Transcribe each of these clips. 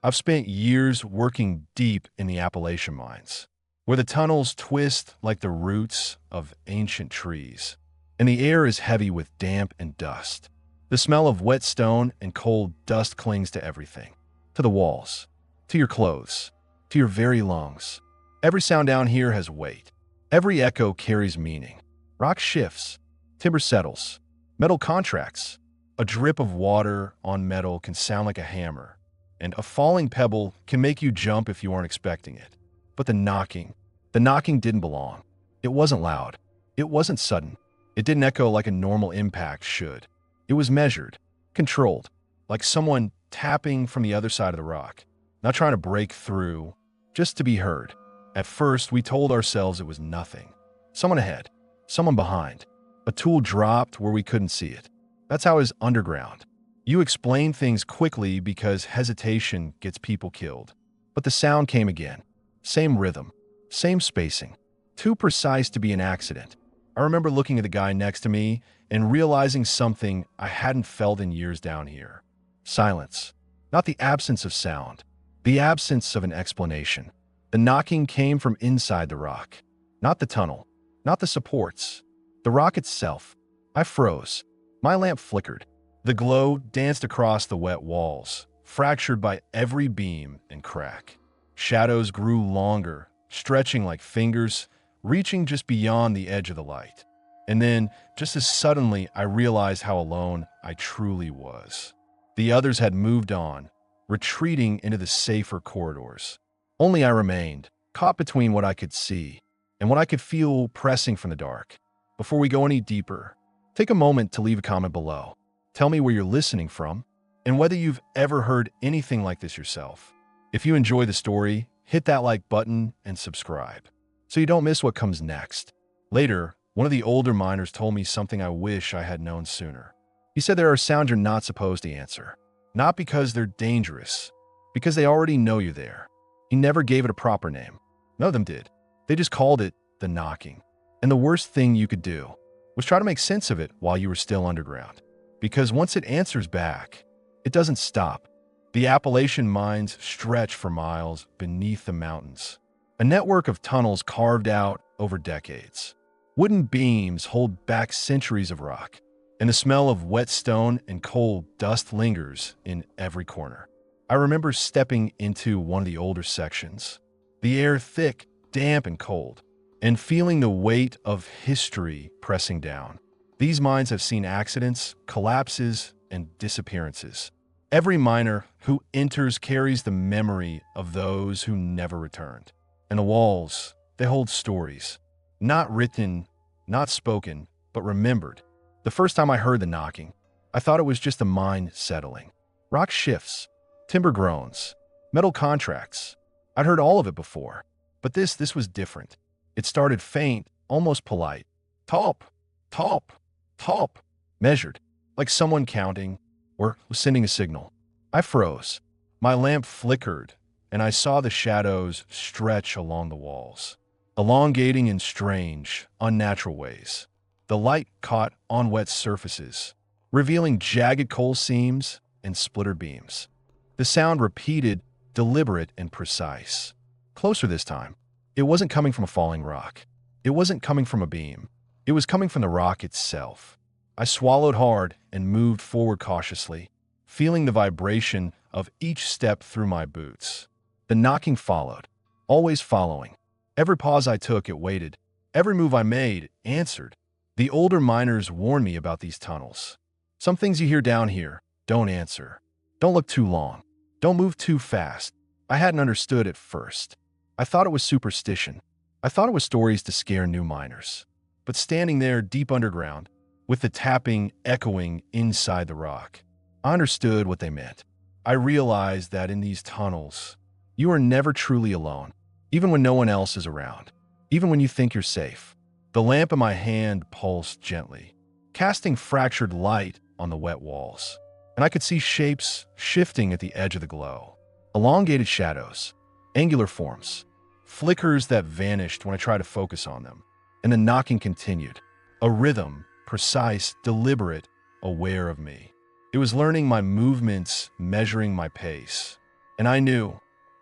I've spent years working deep in the Appalachian mines, where the tunnels twist like the roots of ancient trees, and the air is heavy with damp and dust. The smell of wet stone and cold dust clings to everything, to the walls, to your clothes, to your very lungs. Every sound down here has weight. Every echo carries meaning. Rock shifts, timber settles, metal contracts. A drip of water on metal can sound like a hammer, and a falling pebble can make you jump if you aren't expecting it. But the knocking didn't belong. It wasn't loud. It wasn't sudden. It didn't echo like a normal impact should. It was measured, controlled, like someone tapping from the other side of the rock, not trying to break through, just to be heard. At first, we told ourselves it was nothing. Someone ahead, someone behind. A tool dropped where we couldn't see it. That's how it is underground. You explain things quickly because hesitation gets people killed. But the sound came again. Same rhythm, same spacing. Too precise to be an accident. I remember looking at the guy next to me and realizing something I hadn't felt in years down here. Silence. Not the absence of sound. The absence of an explanation. The knocking came from inside the rock. Not the tunnel. Not the supports. The rock itself. I froze. My lamp flickered. The glow danced across the wet walls, fractured by every beam and crack. Shadows grew longer, stretching like fingers, reaching just beyond the edge of the light. And then, just as suddenly, I realized how alone I truly was. The others had moved on, retreating into the safer corridors. Only I remained, caught between what I could see and what I could feel pressing from the dark. Before we go any deeper, take a moment to leave a comment below. Tell me where you're listening from and whether you've ever heard anything like this yourself. If you enjoy the story, hit that like button and subscribe so you don't miss what comes next. Later, one of the older miners told me something I wish I had known sooner. He said there are sounds you're not supposed to answer, not because they're dangerous, because they already know you're there. He never gave it a proper name. None of them did. They just called it the knocking. And the worst thing you could do was try to make sense of it while you were still underground. Because once it answers back, it doesn't stop. The Appalachian mines stretch for miles beneath the mountains, a network of tunnels carved out over decades. Wooden beams hold back centuries of rock, and the smell of wet stone and cold dust lingers in every corner. I remember stepping into one of the older sections, the air thick, damp, and cold, and feeling the weight of history pressing down. These mines have seen accidents, collapses, and disappearances. Every miner who enters carries the memory of those who never returned. And the walls, they hold stories. Not written, not spoken, but remembered. The first time I heard the knocking, I thought it was just a mine settling. Rock shifts, timber groans, metal contracts. I'd heard all of it before, but this was different. It started faint, almost polite. Top, top, top, measured, like someone counting or was sending a signal. I froze. My lamp flickered, and I saw the shadows stretch along the walls, elongating in strange, unnatural ways. The light caught on wet surfaces, revealing jagged coal seams and splintered beams. The sound repeated, deliberate and precise. Closer this time. It wasn't coming from a falling rock. It wasn't coming from a beam. It was coming from the rock itself. I swallowed hard and moved forward cautiously, feeling the vibration of each step through my boots. The knocking followed, always following. Every pause I took, it waited. Every move I made answered. The older miners warned me about these tunnels. Some things you hear down here, don't answer. Don't look too long. Don't move too fast. I hadn't understood at first. I thought it was superstition. I thought it was stories to scare new miners. But standing there deep underground, with the tapping echoing inside the rock, I understood what they meant. I realized that in these tunnels, you are never truly alone, even when no one else is around, even when you think you're safe. The lamp in my hand pulsed gently, casting fractured light on the wet walls, and I could see shapes shifting at the edge of the glow. Elongated shadows, angular forms, flickers that vanished when I tried to focus on them. And the knocking continued, a rhythm, precise, deliberate, aware of me. It was learning my movements, measuring my pace. And I knew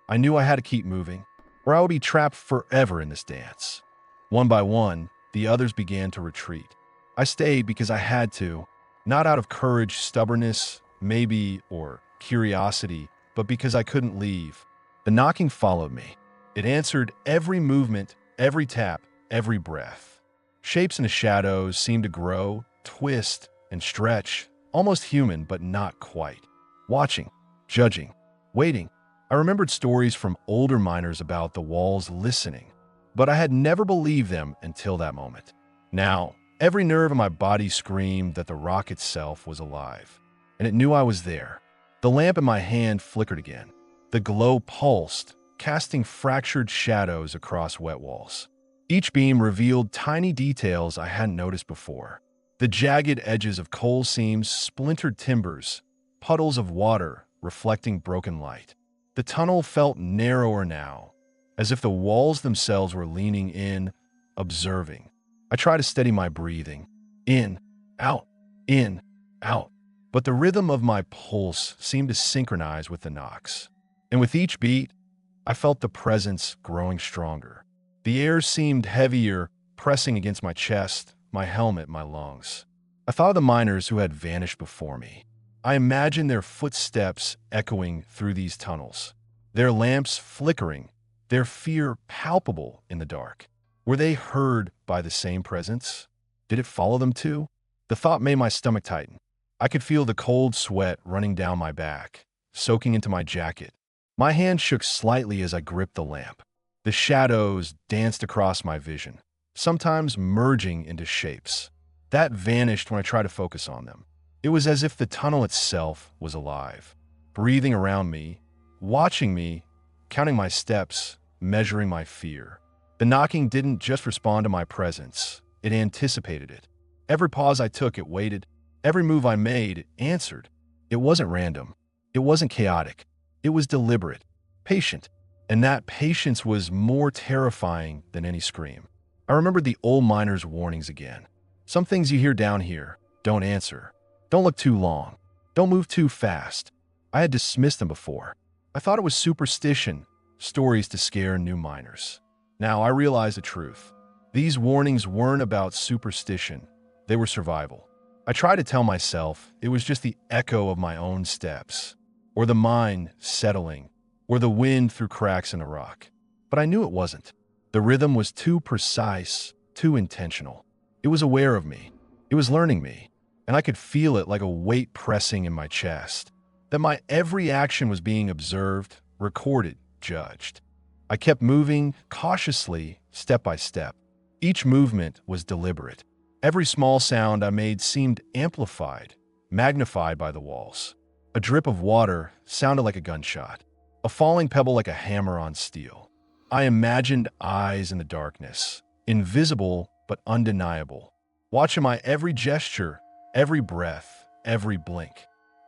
I had to keep moving, or I would be trapped forever in this dance. One by one, the others began to retreat. I stayed because I had to, not out of courage, stubbornness, maybe, or curiosity, but because I couldn't leave. The knocking followed me. It answered every movement, every tap, every breath. Shapes in the shadows seemed to grow, twist, and stretch, almost human, but not quite. Watching, judging, waiting. I remembered stories from older miners about the walls listening, but I had never believed them until that moment. Now, every nerve in my body screamed that the rock itself was alive, and it knew I was there. The lamp in my hand flickered again. The glow pulsed, casting fractured shadows across wet walls. Each beam revealed tiny details I hadn't noticed before. The jagged edges of coal seams, splintered timbers, puddles of water reflecting broken light. The tunnel felt narrower now, as if the walls themselves were leaning in, observing. I tried to steady my breathing. In, out, in, out. But the rhythm of my pulse seemed to synchronize with the knocks. And with each beat, I felt the presence growing stronger. The air seemed heavier, pressing against my chest, my helmet, my lungs. I thought of the miners who had vanished before me. I imagined their footsteps echoing through these tunnels, their lamps flickering, their fear palpable in the dark. Were they heard by the same presence? Did it follow them too? The thought made my stomach tighten. I could feel the cold sweat running down my back, soaking into my jacket. My hand shook slightly as I gripped the lamp. The shadows danced across my vision, sometimes merging into shapes. That vanished when I tried to focus on them. It was as if the tunnel itself was alive, breathing around me, watching me, counting my steps, measuring my fear. The knocking didn't just respond to my presence, it anticipated it. Every pause I took, it waited. Every move I made, it answered. It wasn't random. It wasn't chaotic. It was deliberate, patient. And that patience was more terrifying than any scream. I remembered the old miner's warnings again. Some things you hear down here, don't answer. Don't look too long. Don't move too fast. I had dismissed them before. I thought it was superstition, stories to scare new miners. Now I realize the truth. These warnings weren't about superstition. They were survival. I tried to tell myself it was just the echo of my own steps, or the mine settling, or the wind through cracks in the rock. But I knew it wasn't. The rhythm was too precise, too intentional. It was aware of me. It was learning me. And I could feel it like a weight pressing in my chest, that my every action was being observed, recorded, judged. I kept moving cautiously, step by step. Each movement was deliberate. Every small sound I made seemed amplified, magnified by the walls. A drip of water sounded like a gunshot, a falling pebble like a hammer on steel. I imagined eyes in the darkness, invisible but undeniable, watching my every gesture, every breath, every blink.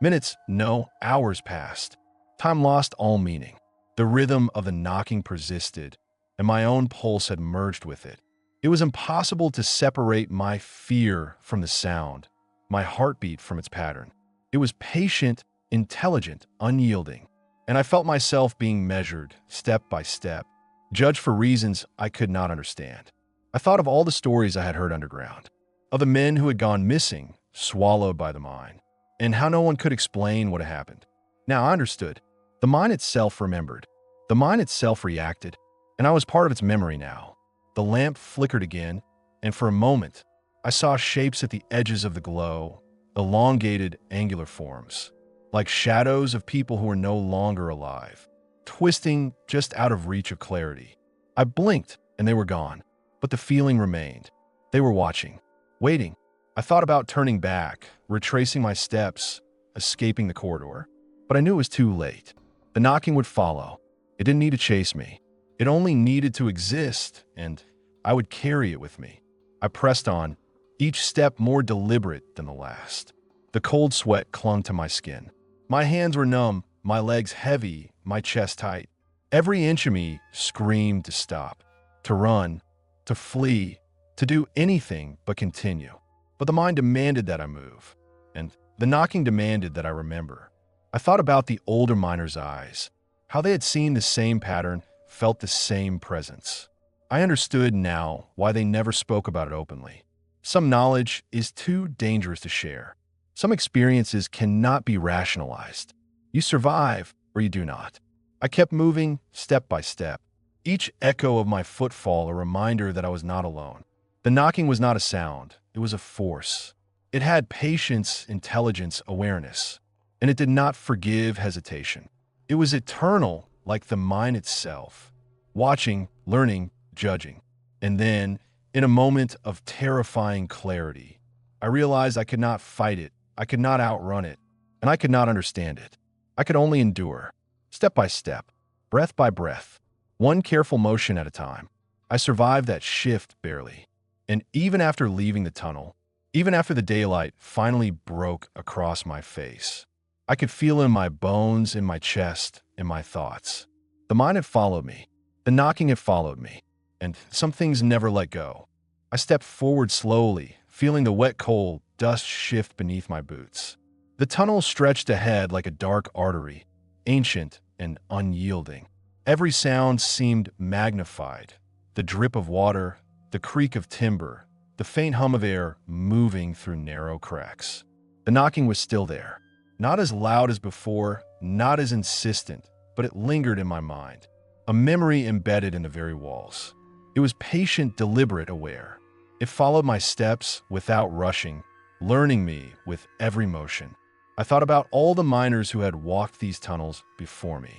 Minutes, no, hours passed. Time lost all meaning. The rhythm of the knocking persisted, and my own pulse had merged with it. It was impossible to separate my fear from the sound, my heartbeat from its pattern. It was patient, intelligent, unyielding, and I felt myself being measured, step by step, judged for reasons I could not understand. I thought of all the stories I had heard underground, of the men who had gone missing, swallowed by the mine, and how no one could explain what had happened. Now I understood. The mine itself remembered. The mine itself reacted, and I was part of its memory now. The lamp flickered again, and for a moment, I saw shapes at the edges of the glow, elongated, angular forms, like shadows of people who were no longer alive, twisting just out of reach of clarity. I blinked, and they were gone, but the feeling remained. They were watching, waiting. I thought about turning back, retracing my steps, escaping the corridor, but I knew it was too late. The knocking would follow. It didn't need to chase me. It only needed to exist, and I would carry it with me. I pressed on, each step more deliberate than the last. The cold sweat clung to my skin. My hands were numb, my legs heavy, my chest tight. Every inch of me screamed to stop, to run, to flee, to do anything but continue. But the mind demanded that I move, and the knocking demanded that I remember. I thought about the older miner's eyes, how they had seen the same pattern, felt the same presence. I understood now why they never spoke about it openly. Some knowledge is too dangerous to share. Some experiences cannot be rationalized. You survive or you do not. I kept moving step by step. Each echo of my footfall a reminder that I was not alone. The knocking was not a sound, it was a force. It had patience, intelligence, awareness, and it did not forgive hesitation. It was eternal, like the mind itself, watching, learning, judging. And then, in a moment of terrifying clarity, I realized I could not fight it, I could not outrun it, and I could not understand it. I could only endure, step by step, breath by breath, one careful motion at a time. I survived that shift barely. And even after leaving the tunnel, even after the daylight finally broke across my face, I could feel in my bones, in my chest, in my thoughts. The mind had followed me. The knocking had followed me. And some things never let go. I stepped forward slowly, feeling the wet, cold dust shift beneath my boots. The tunnel stretched ahead like a dark artery, ancient and unyielding. Every sound seemed magnified. The drip of water, the creak of timber, the faint hum of air moving through narrow cracks. The knocking was still there. Not as loud as before, not as insistent, but it lingered in my mind. A memory embedded in the very walls. It was patient, deliberate, aware. It followed my steps without rushing, learning me with every motion. I thought about all the miners who had walked these tunnels before me.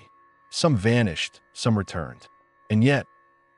Some vanished, some returned. And yet,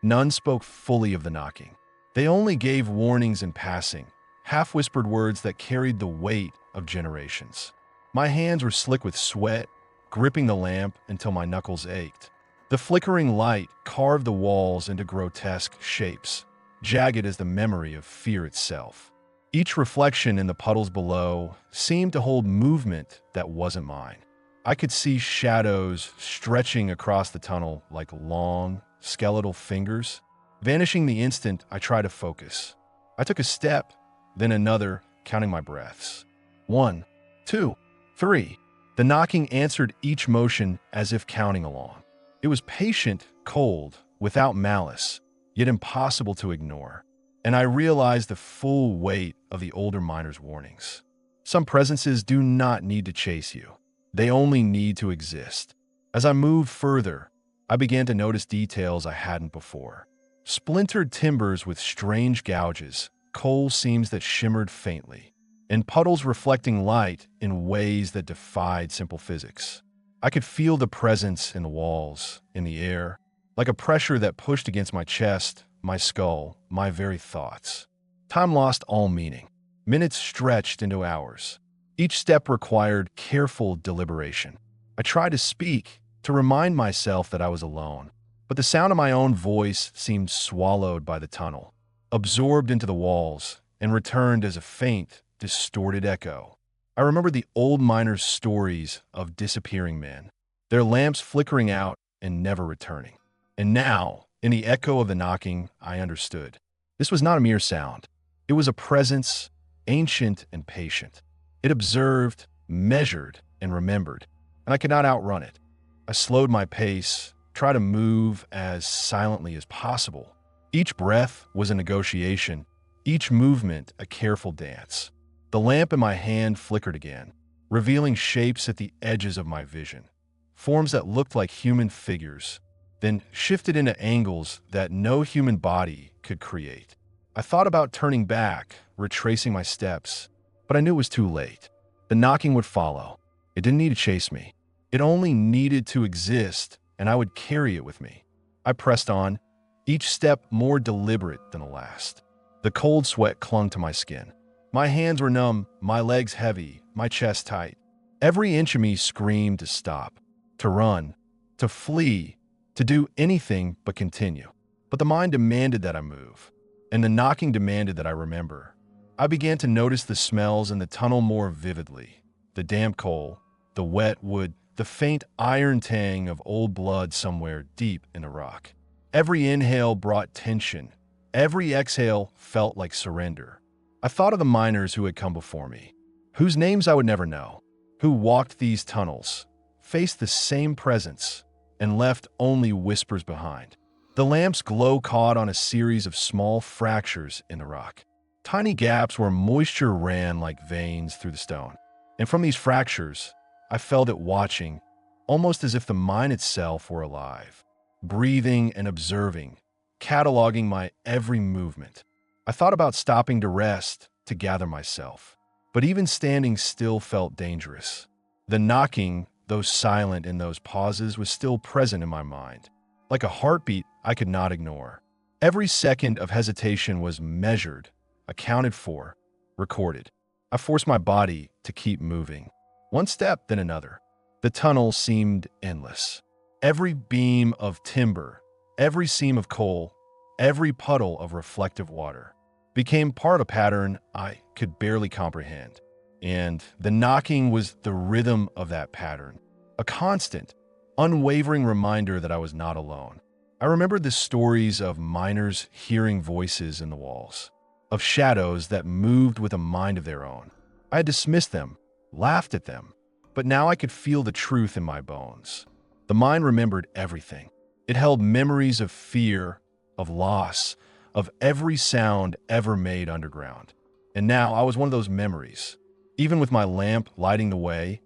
none spoke fully of the knocking. They only gave warnings in passing, half-whispered words that carried the weight of generations. My hands were slick with sweat, gripping the lamp until my knuckles ached. The flickering light carved the walls into grotesque shapes, jagged as the memory of fear itself. Each reflection in the puddles below seemed to hold movement that wasn't mine. I could see shadows stretching across the tunnel like long, skeletal fingers, vanishing the instant I tried to focus. I took a step, then another, counting my breaths. 1, 2, 3. The knocking answered each motion as if counting along. It was patient, cold, without malice, yet impossible to ignore. And I realized the full weight of the older miners' warnings. Some presences do not need to chase you. They only need to exist. As I moved further, I began to notice details I hadn't before. Splintered timbers with strange gouges, coal seams that shimmered faintly, and puddles reflecting light in ways that defied simple physics. I could feel the presence in the walls, in the air, like a pressure that pushed against my chest, my skull, my very thoughts. Time lost all meaning. Minutes stretched into hours. Each step required careful deliberation. I tried to speak, to remind myself that I was alone, but the sound of my own voice seemed swallowed by the tunnel, absorbed into the walls, and returned as a faint, distorted echo. I remember the old miners' stories of disappearing men, their lamps flickering out and never returning. And now, in the echo of the knocking, I understood. This was not a mere sound. It was a presence, ancient and patient. It observed, measured, and remembered, and I could not outrun it. I slowed my pace, tried to move as silently as possible. Each breath was a negotiation, each movement a careful dance. The lamp in my hand flickered again, revealing shapes at the edges of my vision, forms that looked like human figures, then shifted into angles that no human body could create. I thought about turning back, retracing my steps, but I knew it was too late. The knocking would follow. It didn't need to chase me. It only needed to exist, and I would carry it with me. I pressed on, each step more deliberate than the last. The cold sweat clung to my skin. My hands were numb, my legs heavy, my chest tight. Every inch of me screamed to stop, to run, to flee, to do anything but continue. But the mind demanded that I move, and the knocking demanded that I remember. I began to notice the smells in the tunnel more vividly. The damp coal, the wet wood, the faint iron tang of old blood somewhere deep in the rock. Every inhale brought tension. Every exhale felt like surrender. I thought of the miners who had come before me, whose names I would never know, who walked these tunnels, faced the same presence, and left only whispers behind. The lamp's glow caught on a series of small fractures in the rock, tiny gaps where moisture ran like veins through the stone. And from these fractures, I felt it watching, almost as if the mine itself were alive, breathing and observing, cataloging my every movement. I thought about stopping to rest, to gather myself, but even standing still felt dangerous. The knocking, though silent in those pauses, was still present in my mind, like a heartbeat I could not ignore. Every second of hesitation was measured, accounted for, recorded. I forced my body to keep moving. One step, then another. The tunnel seemed endless. Every beam of timber, every seam of coal, every puddle of reflective water became part of a pattern I could barely comprehend. And the knocking was the rhythm of that pattern, a constant, unwavering reminder that I was not alone. I remembered the stories of miners hearing voices in the walls, of shadows that moved with a mind of their own. I had dismissed them, laughed at them, but now I could feel the truth in my bones. The mind remembered everything. It held memories of fear, of loss, of every sound ever made underground. And now I was one of those memories. Even with my lamp lighting the way,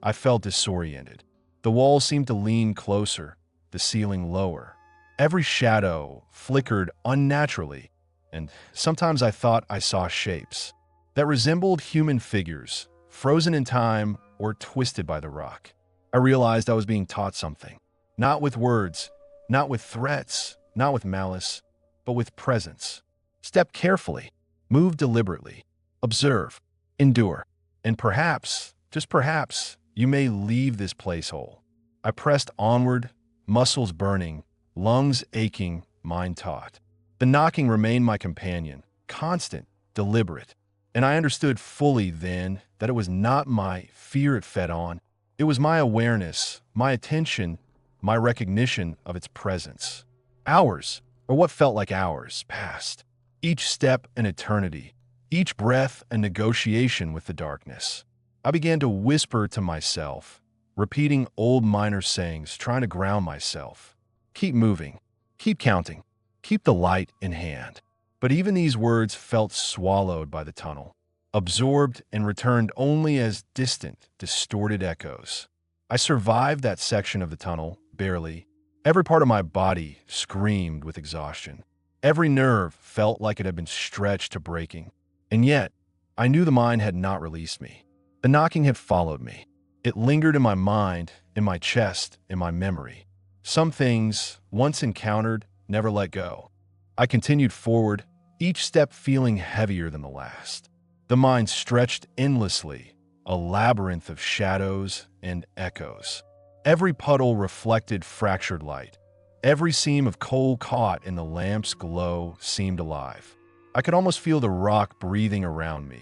I felt disoriented. The walls seemed to lean closer, the ceiling lower. Every shadow flickered unnaturally, and sometimes I thought I saw shapes that resembled human figures, frozen in time or twisted by the rock. I realized I was being taught something, not with words, not with threats, not with malice, but with presence. Step carefully, move deliberately, observe, endure, and perhaps, just perhaps, you may leave this place whole. I pressed onward, muscles burning, lungs aching, mind taut. The knocking remained my companion, constant, deliberate, and I understood fully then that it was not my fear it fed on. It was my awareness, my attention, my recognition of its presence. Hours, or what felt like hours, passed. Each step an eternity, each breath a negotiation with the darkness. I began to whisper to myself, repeating old miner sayings, trying to ground myself. Keep moving, keep counting, keep the light in hand. But even these words felt swallowed by the tunnel, absorbed and returned only as distant, distorted echoes. I survived that section of the tunnel, barely. Every part of my body screamed with exhaustion. Every nerve felt like it had been stretched to breaking. And yet, I knew the mine had not released me. The knocking had followed me. It lingered in my mind, in my chest, in my memory. Some things, once encountered, never let go. I continued forward, each step feeling heavier than the last. The mine stretched endlessly, a labyrinth of shadows and echoes. Every puddle reflected fractured light. Every seam of coal caught in the lamp's glow seemed alive. I could almost feel the rock breathing around me,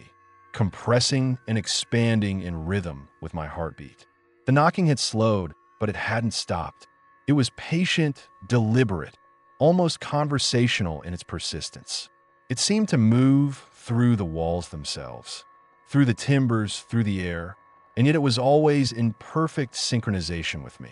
compressing and expanding in rhythm with my heartbeat. The knocking had slowed, but it hadn't stopped. It was patient, deliberate, almost conversational in its persistence. It seemed to move through the walls themselves, through the timbers, through the air, and yet it was always in perfect synchronization with me.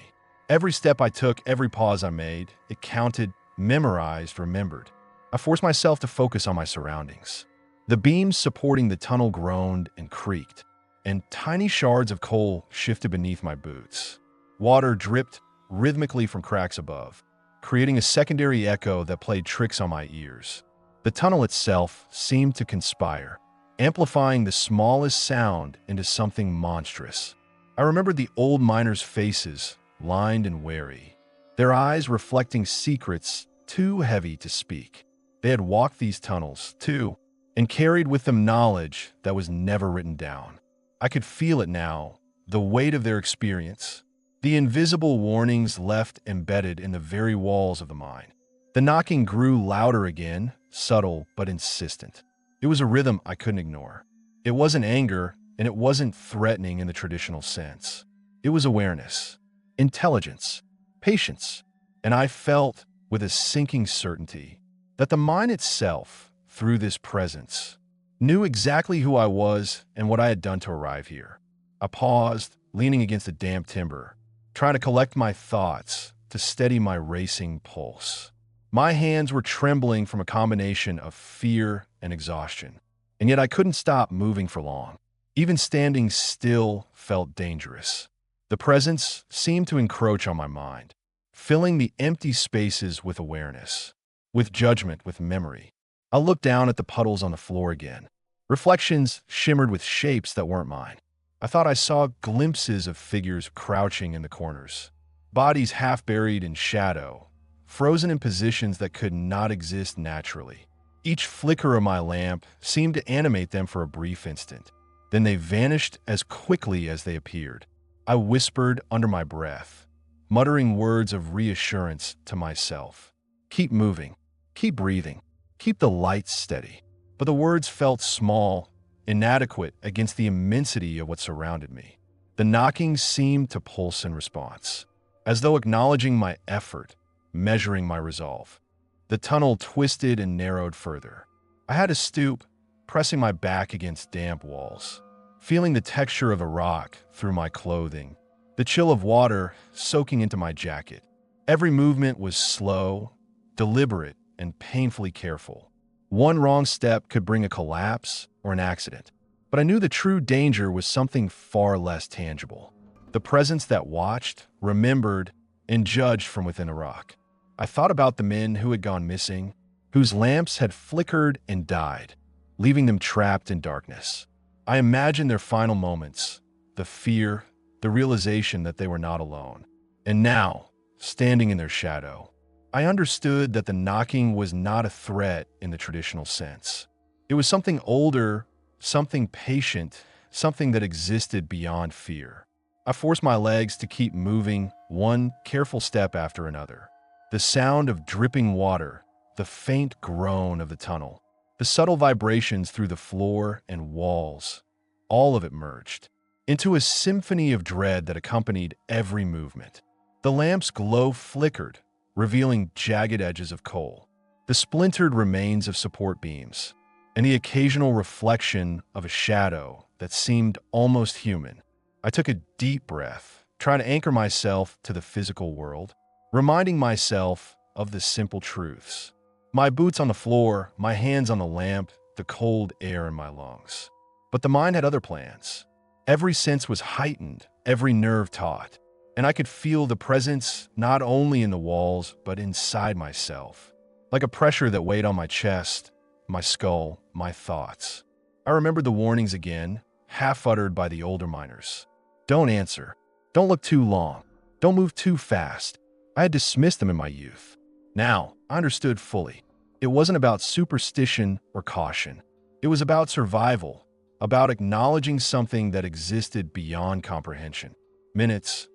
Every step I took, every pause I made, it counted, memorized, remembered. I forced myself to focus on my surroundings. The beams supporting the tunnel groaned and creaked, and tiny shards of coal shifted beneath my boots. Water dripped rhythmically from cracks above, creating a secondary echo that played tricks on my ears. The tunnel itself seemed to conspire, amplifying the smallest sound into something monstrous. I remembered the old miners' faces, lined and wary, their eyes reflecting secrets too heavy to speak. They had walked these tunnels, too, and carried with them knowledge that was never written down. I could feel it now, the weight of their experience, the invisible warnings left embedded in the very walls of the mine. The knocking grew louder again, subtle but insistent. It was a rhythm I couldn't ignore. It wasn't anger, and it wasn't threatening in the traditional sense. It was awareness, intelligence, patience, and I felt, with a sinking certainty, that the mine itself, through this presence, knew exactly who I was and what I had done to arrive here. I paused, leaning against the damp timber, trying to collect my thoughts, to steady my racing pulse. My hands were trembling from a combination of fear and exhaustion, and yet I couldn't stop moving for long. Even standing still felt dangerous. The presence seemed to encroach on my mind, filling the empty spaces with awareness, with judgment, with memory. I looked down at the puddles on the floor again. Reflections shimmered with shapes that weren't mine. I thought I saw glimpses of figures crouching in the corners, bodies half buried in shadow, frozen in positions that could not exist naturally. Each flicker of my lamp seemed to animate them for a brief instant. Then they vanished as quickly as they appeared. I whispered under my breath, muttering words of reassurance to myself. Keep moving, keep breathing, keep the lights steady. But the words felt small, inadequate against the immensity of what surrounded me. The knocking seemed to pulse in response, as though acknowledging my effort, measuring my resolve. The tunnel twisted and narrowed further. I had to stoop, pressing my back against damp walls, feeling the texture of a rock through my clothing, the chill of water soaking into my jacket. Every movement was slow, deliberate, and painfully careful. One wrong step could bring a collapse or an accident, but I knew the true danger was something far less tangible. The presence that watched, remembered, and judged from within a rock. I thought about the men who had gone missing, whose lamps had flickered and died, leaving them trapped in darkness. I imagined their final moments, the fear, the realization that they were not alone. And now, standing in their shadow, I understood that the knocking was not a threat in the traditional sense. It was something older, something patient, something that existed beyond fear. I forced my legs to keep moving, one careful step after another. The sound of dripping water, the faint groan of the tunnel, the subtle vibrations through the floor and walls, all of it merged into a symphony of dread that accompanied every movement. The lamp's glow flickered, revealing jagged edges of coal, the splintered remains of support beams, and the occasional reflection of a shadow that seemed almost human. I took a deep breath, trying to anchor myself to the physical world, reminding myself of the simple truths. My boots on the floor, my hands on the lamp, the cold air in my lungs. But the mind had other plans. Every sense was heightened, every nerve taut, and I could feel the presence not only in the walls, but inside myself, like a pressure that weighed on my chest, my skull, my thoughts. I remembered the warnings again, half uttered by the older miners. Don't answer. Don't look too long. Don't move too fast. I had dismissed them in my youth. Now, I understood fully. It wasn't about superstition or caution. It was about survival, about acknowledging something that existed beyond comprehension. Minutes,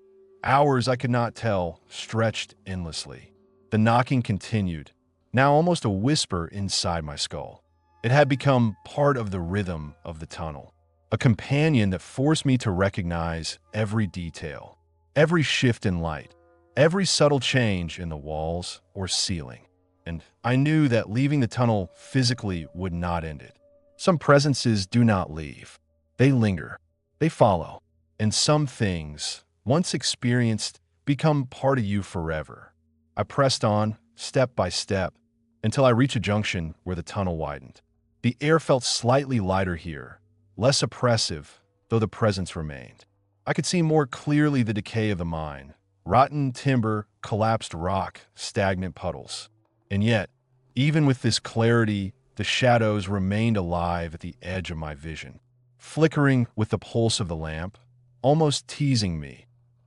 hours I could not tell, stretched endlessly. The knocking continued, now almost a whisper inside my skull. It had become part of the rhythm of the tunnel, a companion that forced me to recognize every detail, every shift in light, every subtle change in the walls or ceiling. And I knew that leaving the tunnel physically would not end it. Some presences do not leave. They linger. They follow. And some things, once experienced, become part of you forever. I pressed on, step by step, until I reached a junction where the tunnel widened. The air felt slightly lighter here, less oppressive, though the presence remained. I could see more clearly the decay of the mine, rotten timber, collapsed rock, stagnant puddles. And yet, even with this clarity, the shadows remained alive at the edge of my vision, flickering with the pulse of the lamp, almost teasing me,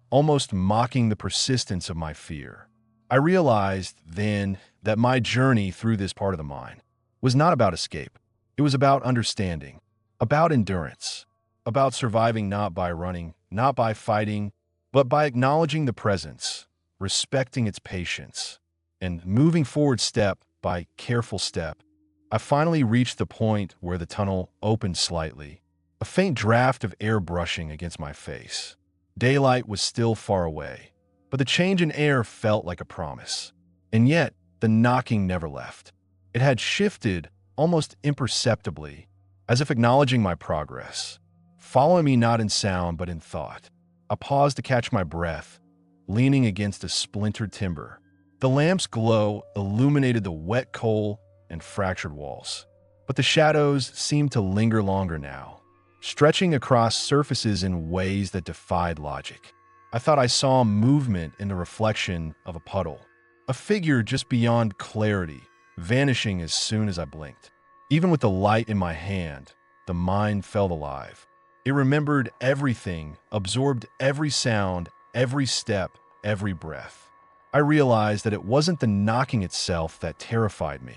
almost mocking the persistence of my fear. I realized then that my journey through this part of the mine was not about escape. It was about understanding, about endurance, about surviving not by running, not by fighting, but by acknowledging the presence, respecting its patience, and moving forward step by careful step. I finally reached the point where the tunnel opened slightly, a faint draft of air brushing against my face. Daylight was still far away, but the change in air felt like a promise. And yet, the knocking never left. It had shifted almost imperceptibly, as if acknowledging my progress, following me not in sound but in thought. I paused to catch my breath, leaning against a splintered timber. The lamp's glow illuminated the wet coal and fractured walls. But the shadows seemed to linger longer now, stretching across surfaces in ways that defied logic. I thought I saw movement in the reflection of a puddle, a figure just beyond clarity, vanishing as soon as I blinked. Even with the light in my hand, the mind felt alive. It remembered everything, absorbed every sound, every step, every breath. I realized that it wasn't the knocking itself that terrified me.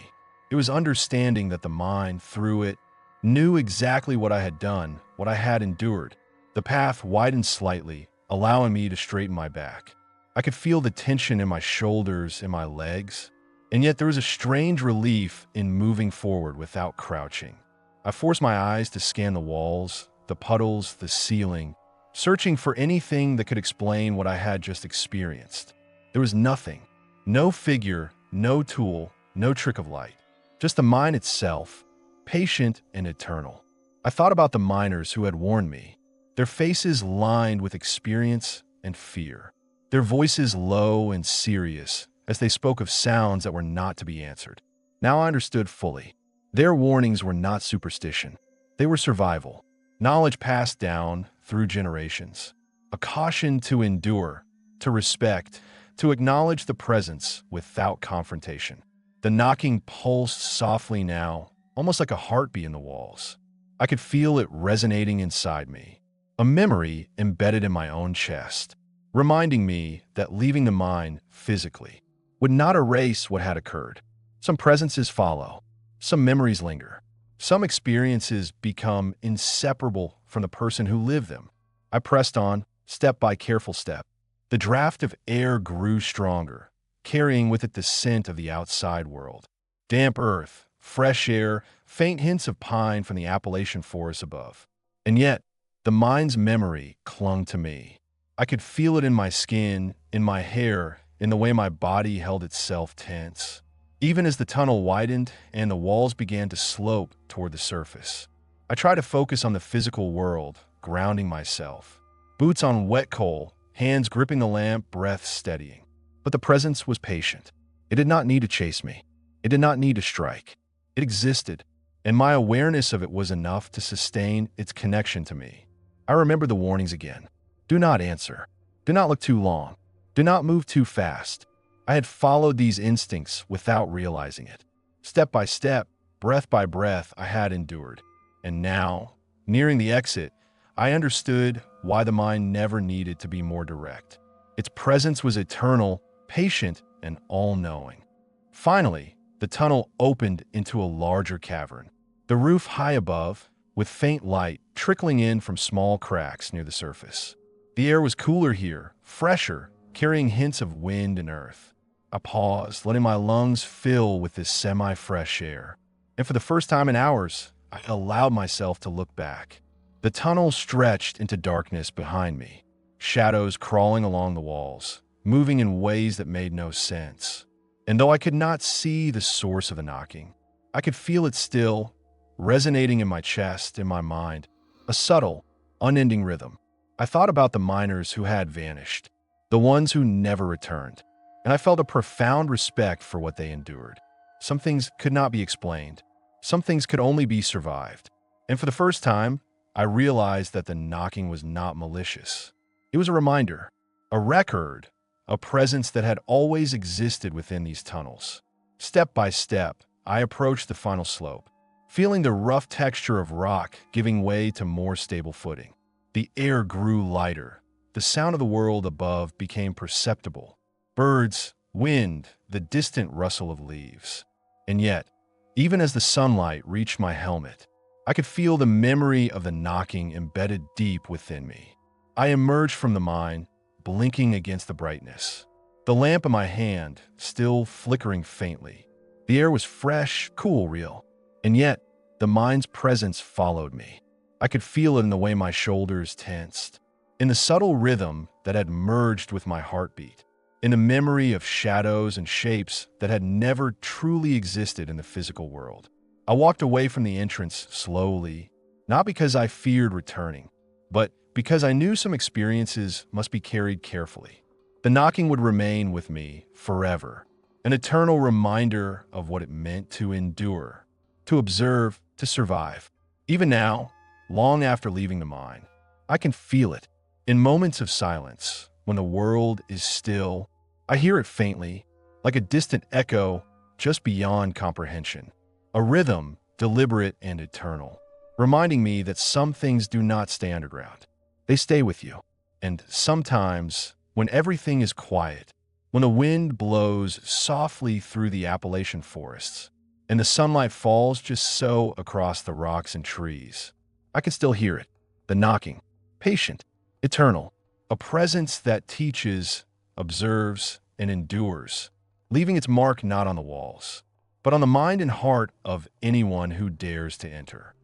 It was understanding that the mind, through it, knew exactly what I had done, what I had endured. The path widened slightly, allowing me to straighten my back. I could feel the tension in my shoulders and my legs, and yet there was a strange relief in moving forward without crouching. I forced my eyes to scan the walls, the puddles, the ceiling, searching for anything that could explain what I had just experienced. There was nothing. No figure, no tool, no trick of light. Just the mind itself, patient and eternal. I thought about the miners who had warned me, their faces lined with experience and fear, their voices low and serious as they spoke of sounds that were not to be answered. Now I understood fully. Their warnings were not superstition. They were survival, knowledge passed down through generations, a caution to endure, to respect, to acknowledge the presence without confrontation. The knocking pulsed softly now, almost like a heartbeat in the walls. I could feel it resonating inside me, a memory embedded in my own chest, reminding me that leaving the mind physically would not erase what had occurred. Some presences follow, some memories linger, some experiences become inseparable from the person who lived them. I pressed on, step by careful step. The draft of air grew stronger, carrying with it the scent of the outside world. Damp earth, fresh air, faint hints of pine from the Appalachian forest above. And yet, the mind's memory clung to me. I could feel it in my skin, in my hair, in the way my body held itself tense. Even as the tunnel widened and the walls began to slope toward the surface, I tried to focus on the physical world, grounding myself. Boots on wet coal, hands gripping the lamp, breath steadying. But the presence was patient. It did not need to chase me. It did not need to strike. It existed, and my awareness of it was enough to sustain its connection to me. I remembered the warnings again. Do not answer. Do not look too long. Do not move too fast. I had followed these instincts without realizing it. Step by step, breath by breath, I had endured. And now, nearing the exit, I understood why the mind never needed to be more direct. Its presence was eternal, patient, and all-knowing. Finally, the tunnel opened into a larger cavern. The roof high above, with faint light trickling in from small cracks near the surface. The air was cooler here, fresher, carrying hints of wind and earth. I paused, letting my lungs fill with this semi-fresh air. And for the first time in hours, I allowed myself to look back. The tunnel stretched into darkness behind me, shadows crawling along the walls, moving in ways that made no sense. And though I could not see the source of the knocking, I could feel it still, resonating in my chest, in my mind, a subtle, unending rhythm. I thought about the miners who had vanished, the ones who never returned, and I felt a profound respect for what they endured. Some things could not be explained. Some things could only be survived. And for the first time, I realized that the knocking was not malicious. It was a reminder, a record, a presence that had always existed within these tunnels. Step by step, I approached the final slope, feeling the rough texture of rock giving way to more stable footing. The air grew lighter. The sound of the world above became perceptible. Birds, wind, the distant rustle of leaves. And yet, even as the sunlight reached my helmet, I could feel the memory of the knocking embedded deep within me. I emerged from the mine, blinking against the brightness. The lamp in my hand, still flickering faintly. The air was fresh, cool, real. And yet, the mine's presence followed me. I could feel it in the way my shoulders tensed, in the subtle rhythm that had merged with my heartbeat, in the memory of shadows and shapes that had never truly existed in the physical world. I walked away from the entrance slowly, not because I feared returning, but because I knew some experiences must be carried carefully. The knocking would remain with me forever, an eternal reminder of what it meant to endure, to observe, to survive. Even now, long after leaving the mine, I can feel it. In moments of silence, when the world is still, I hear it faintly, like a distant echo just beyond comprehension. A rhythm, deliberate and eternal, reminding me that some things do not stay underground. They stay with you. And sometimes, when everything is quiet, when the wind blows softly through the Appalachian forests, and the sunlight falls just so across the rocks and trees, I can still hear it, the knocking, patient, eternal, a presence that teaches, observes, and endures, leaving its mark not on the walls, but on the mind and heart of anyone who dares to enter.